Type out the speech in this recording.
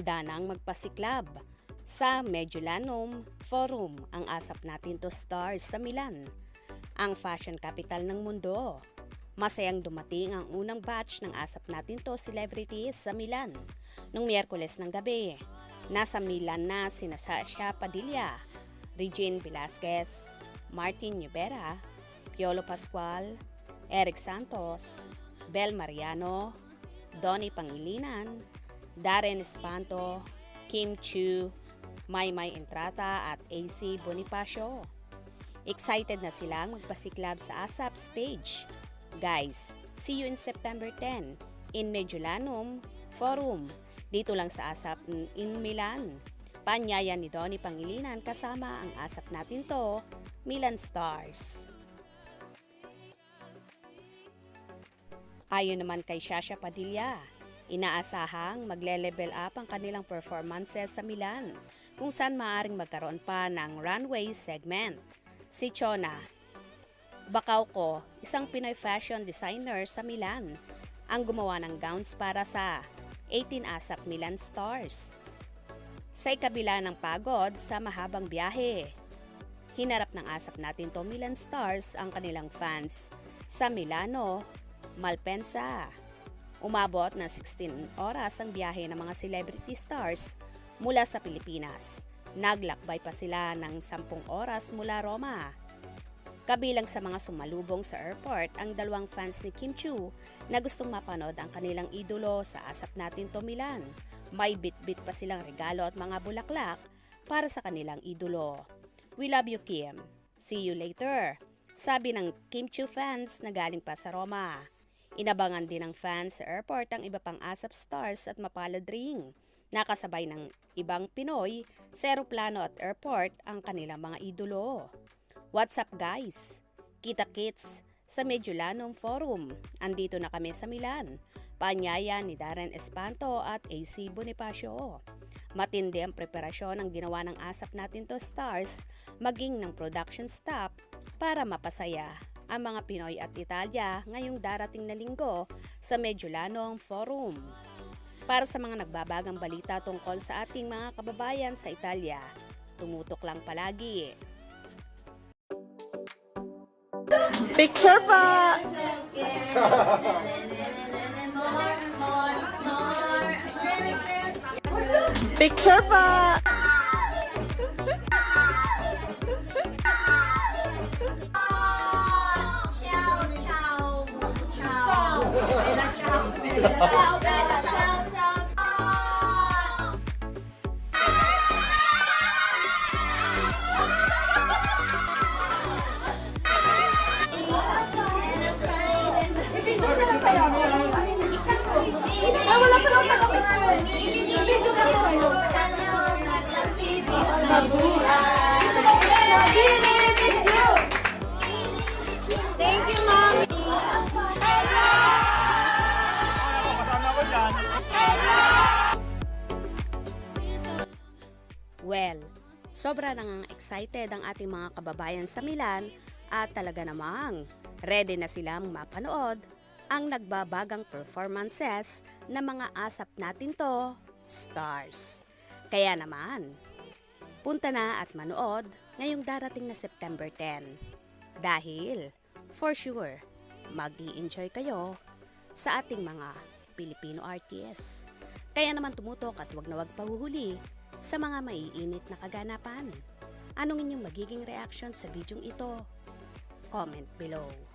Handa nang magpasiklab sa Mediolanum Forum ang Asap Natin to Stars sa Milan, ang fashion capital ng mundo. Masayang dumating ang unang batch ng Asap Natin to celebrities sa Milan noong Miyerkules ng gabi. Nasa Milan na sina Sasha Padilla, Regine Velasquez, Martin Niubera, Piolo Pascual, Eric Santos, Bel Mariano, Donnie Pangilinan, Darren Espanto, Kim Chiu, Maymay Entrata at AC Bonifacio. Excited na silang magpasiklab sa ASAP stage. Guys, see you in September 10 in Mediolanum Forum. Dito lang sa ASAP in Milan. Paanyaya ni Donnie Pangilinan kasama ang ASAP Natin to Milan Stars. Ayon naman kay Sasha Padilla, inaasahang magle-level up ang kanilang performances sa Milan kung saan maaaring magkaroon pa ng runway segment. Si Chona Bacauco, isang Pinoy fashion designer sa Milan, ang gumawa ng gowns para sa 18 ASAP Milan Stars. Sa ikabila ng pagod sa mahabang biyahe, hinarap ng ASAP Natin to Milan Stars ang kanilang fans sa Milano, Malpensa. Umabot na 16 oras ang biyahe ng mga celebrity stars mula sa Pilipinas. Naglakbay pa sila ng 10 oras mula Roma. Kabilang sa mga sumalubong sa airport ang dalawang fans ni Kim Chiu na gustong mapanood ang kanilang idolo sa Asap Natin to Milan. May bit-bit pa silang regalo at mga bulaklak para sa kanilang idolo. We love you, Kim. See you later, sabi ng Kim Chiu fans na galing pa sa Roma. Inabangan din ng fans sa airport ang iba pang ASAP stars at mapalad ring. Nakasabay ng ibang Pinoy sa aeroplano at airport ang kanilang mga idolo. What's up guys? Kita-kits sa Mediolanum Forum. Andito na kami sa Milan. Paanyaya ni Darren Espanto at AC Bonifacio. Matindi ang preparasyon ang ginawa ng ASAP Natin to Stars maging ng production staff para mapasaya ang mga Pinoy at Italia ngayong darating na linggo sa Mediolanum Forum. Para sa mga nagbabagang balita tungkol sa ating mga kababayan sa Italia, tumutok lang palagi. Picture pa! Picture pa! Ciao, bella, ciao, ciao. Ay, wala pa lang pala picture. Video ka sa'yo. Thank you, Mom. Well, sobra nang excited ang ating mga kababayan sa Milan at talaga namang ready na silang mapanood ang nagbabagang performances ng mga ASAP Natin to Stars. Kaya naman, punta na at manood ngayong darating na September 10 dahil for sure mag-i-enjoy kayo sa ating mga Filipino artists. Kaya naman tumutok at wag na wag pahuhuli sa mga maiinit na kaganapan. Anong inyong magiging reaction sa bidyong ito? Comment below.